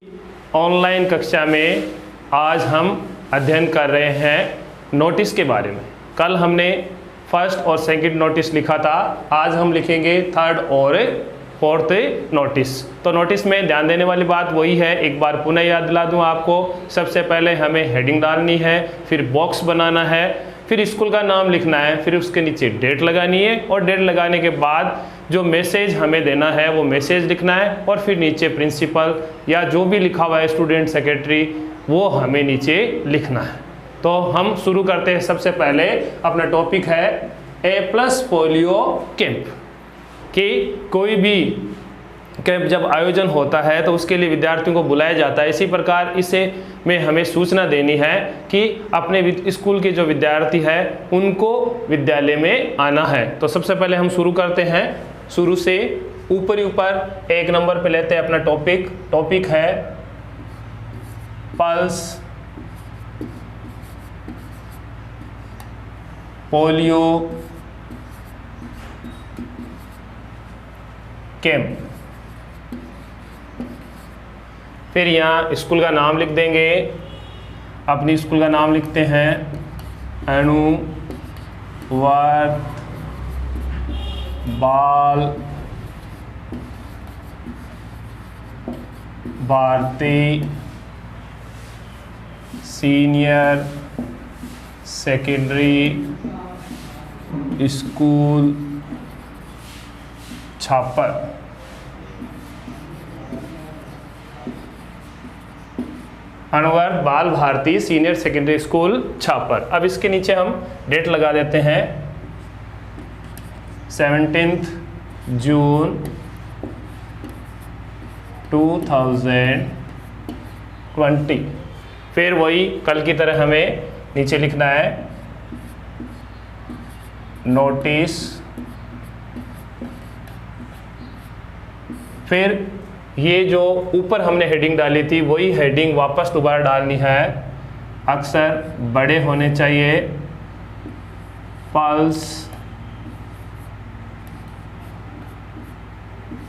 Online कक्षा में आज हम अध्ययन कर रहे हैं नोटिस के बारे में। कल हमने फर्स्ट और सेकंड नोटिस लिखा था, आज हम लिखेंगे थर्ड और फोर्थ नोटिस। तो नोटिस में ध्यान देने वाली बात वही है, एक बार पुनः याद दिला दूं आपको। सबसे पहले हमें हेडिंग डालनी है, फिर बॉक्स बनाना है, फिर स्कूल का नाम लिखना है, फिर उसके नीचे डेट लगानी है और डेट लगाने के बाद जो मैसेज हमें देना है वो मैसेज लिखना है और फिर नीचे प्रिंसिपल या जो भी लिखा हुआ है स्टूडेंट सेक्रेटरी वो हमें नीचे लिखना है। तो हम शुरू करते हैं। सबसे पहले अपना टॉपिक है A+ पोलियो कैंप। कि कोई भी कैंप जब आयोजन होता है तो उसके लिए विद्यार्थियों को बुलाया जाता है। इसी प्रकार इसे में हमें सूचना देनी है कि अपने स्कूल के जो विद्यार्थी है उनको विद्यालय में आना है। तो सबसे पहले हम शुरू करते हैं, शुरू से ऊपर एक नंबर पे लेते हैं अपना टॉपिक है पल्स पोलियो कैंप। फिर यहाँ स्कूल का नाम लिख देंगे, अपनी स्कूल का नाम लिखते हैं अनुवर्त बाल भारती सीनियर सेकेंडरी स्कूल छापर। अनुवर्त बाल भारती सीनियर सेकेंडरी स्कूल छापर। अब इसके नीचे हम डेट लगा देते हैं 17 जून 2020। फिर वही कल की तरह हमें नीचे लिखना है नोटिस। फिर ये जो ऊपर हमने हेडिंग डाली थी वही हेडिंग वापस दोबारा डालनी है, अक्षर बड़े होने चाहिए। Pulse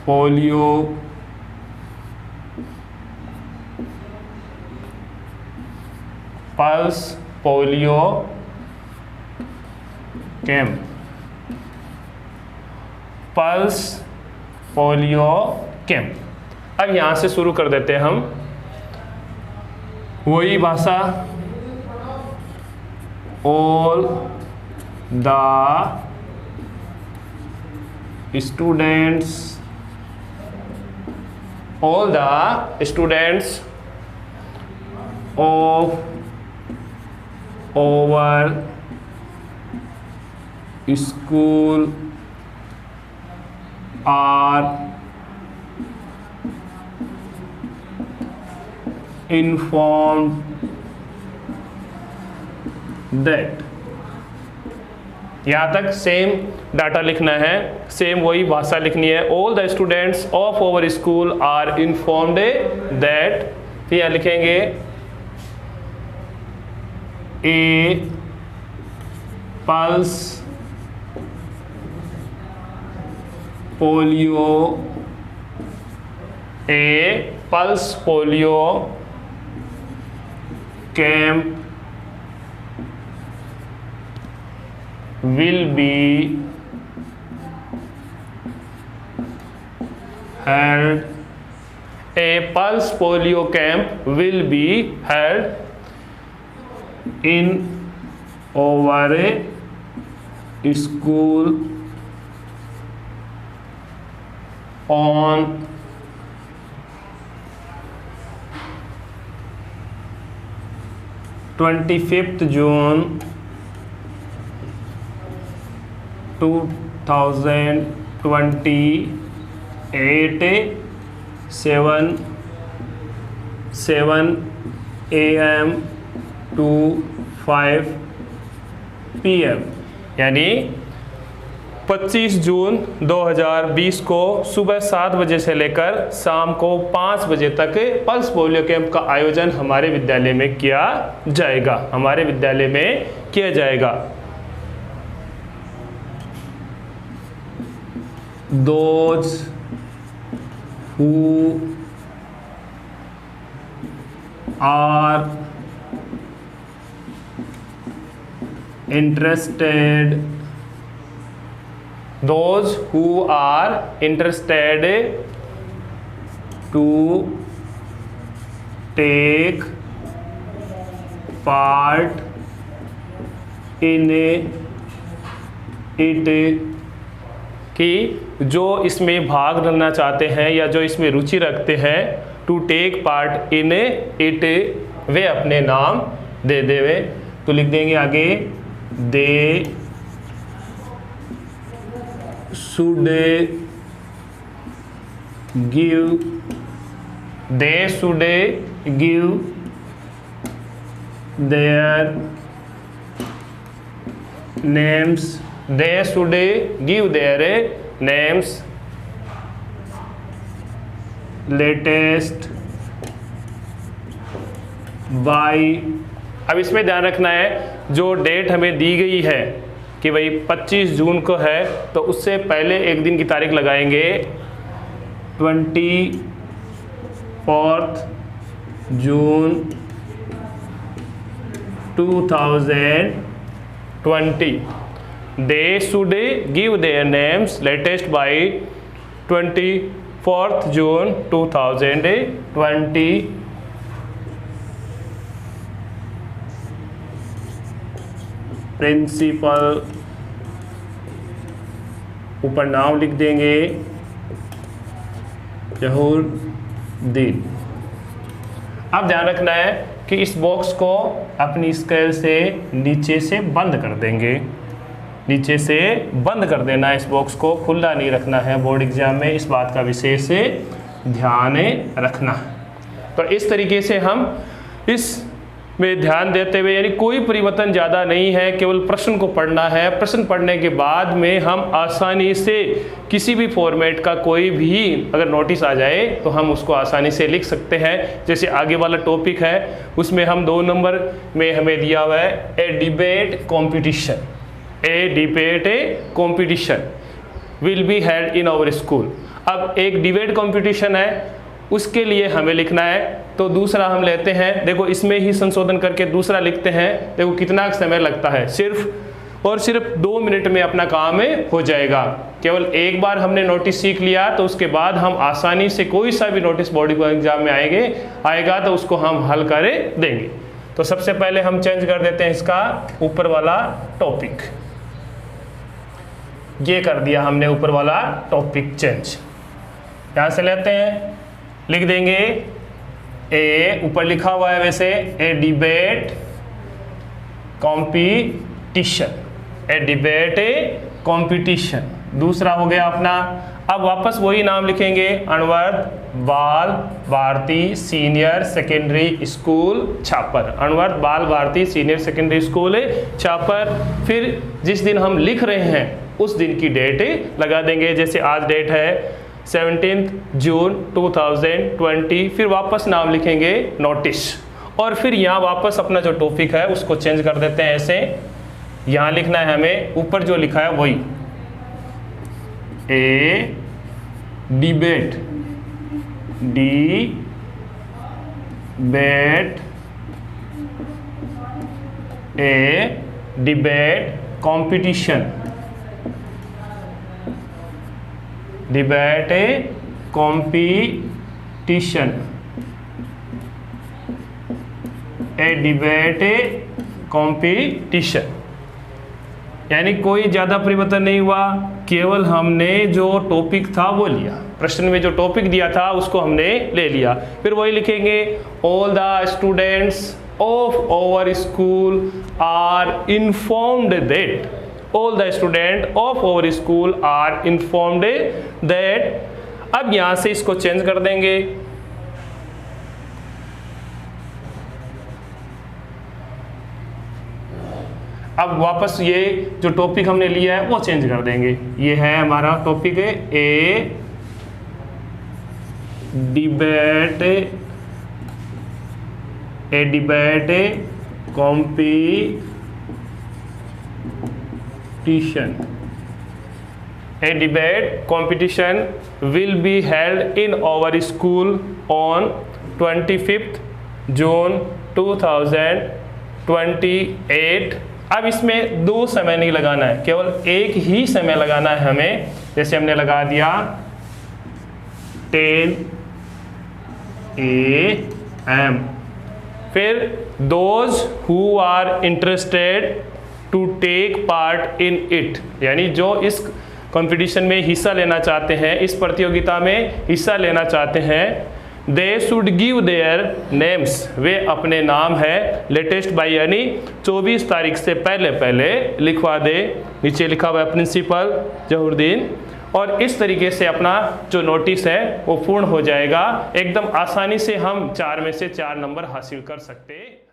polio camp. Pulse polio camp. अब यहाँ से शुरू कर देते हैं हम वही भाषा। All the students of our school are informed that। यहाँ तक सेम डाटा लिखना है, सेम वही भाषा लिखनी है। All the students of our school are informed that. फिर यहाँ लिखेंगे A pulse polio camp will be held. A pulse polio camp will be held in our school on 25th June 2028 7 AM to 5 PM। यानी 25 जून 2020 को सुबह 7 बजे से लेकर शाम को 5 बजे तक पल्स पोलियो कैंप का आयोजन हमारे विद्यालय में किया जाएगा। Those who are interested, those who are interested to take part in it, कि जो इसमें भाग लेना चाहते हैं या जो इसमें रुचि रखते हैं, to take part in it, वे अपने नाम दे देवे। तो लिख देंगे आगे, they should give their names, they should give their names latest by। अब इसमें ध्यान रखना है, जो डेट हमें दी गई है कि भाई 25 जून को है, तो उससे पहले एक दिन की तारीख लगाएंगे 24 जून 2020। They should give their names latest by 24th June 2020। Principal, ऊपर नाम लिख देंगे जहूरुद्दीन। अब ध्यान रखना है कि इस बॉक्स को अपनी स्केल से नीचे से बंद कर देंगे, नीचे से बंद कर देना है, इस बॉक्स को खुला नहीं रखना है। बोर्ड एग्जाम में इस बात का विशेष ध्यान रखना। तो इस तरीके से हम इस में ध्यान देते हुए, यानी कोई परिवर्तन ज़्यादा नहीं है, केवल प्रश्न को पढ़ना है। प्रश्न पढ़ने के बाद में हम आसानी से किसी भी फॉर्मेट का कोई भी अगर नोटिस आ जाए तो हम उसको आसानी से लिख सकते हैं। जैसे आगे वाला टॉपिक है, उसमें हम 2 नंबर में हमें दिया हुआ है a debate competition, a debate competition will be held in our school. अब एक डिबेट कॉम्पिटिशन है, उसके लिए हमें लिखना है, तो दूसरा हम लेते हैं। देखो इसमें ही संशोधन करके दूसरा लिखते हैं। देखो कितना समय लगता है, सिर्फ और सिर्फ 2 मिनट में अपना काम हो जाएगा। केवल एक बार हमने नोटिस सीख लिया तो उसके बाद हम आसानी से कोई सा भी नोटिस बोर्ड एग्जाम में आएगा तो उसको हम हल कर देंगे। तो सबसे पहले हम चेंज कर देते हैं इसका ऊपर वाला टॉपिक, ये कर दिया हमने ऊपर वाला टॉपिक चेंज। यहाँ से लेते हैं, लिख देंगे ए, ऊपर लिखा हुआ है वैसे ए debate competition, a debate competition. दूसरा हो गया अपना। अब वापस वही नाम लिखेंगे, अनवर्त बाल भारती सीनियर सेकेंडरी स्कूल छापर, अनवर्त बाल भारती सीनियर सेकेंडरी स्कूल छापर। फिर जिस दिन हम लिख रहे हैं उस दिन की डेट लगा देंगे। जैसे आज डेट है 17 जून 2020। फिर वापस नाम लिखेंगे नोटिस, और फिर यहाँ वापस अपना जो टॉपिक है उसको चेंज कर देते हैं। ऐसे यहाँ लिखना है हमें, ऊपर जो लिखा है वही, ए debate, A debate competition, debate competition, a debate competition. यानी कोई ज़्यादा परिवर्तन नहीं हुआ, केवल हमने जो टॉपिक था वो लिया, प्रश्न में जो टॉपिक दिया था उसको हमने ले लिया। फिर वही लिखेंगे, all the students of our school are informed that, all the students of our school are informed that। अब यहाँ से इसको चेंज कर देंगे, अब वापस ये जो टॉपिक हमने लिया है वो चेंज कर देंगे। ये है हमारा टॉपिक है a debate competition. A debate competition will be held in our school on 25th जून 2028। अब इसमें 2 समय नहीं लगाना है, केवल एक ही समय लगाना है हमें। जैसे हमने लगा दिया 10 AM। फिर those who are interested to take part in it, यानी जो इस कंपटीशन में हिस्सा लेना चाहते हैं, इस प्रतियोगिता में हिस्सा लेना चाहते हैं, they should give their names, वे अपने नाम है लेटेस्ट बाई यानी 24 तारीख से पहले लिखवा दे। नीचे लिखा हुआ है प्रिंसिपल जहुरुद्दीन। और इस तरीके से अपना जो नोटिस है वो पूर्ण हो जाएगा। एकदम आसानी से हम 4 में से 4 नंबर हासिल कर सकते हैं।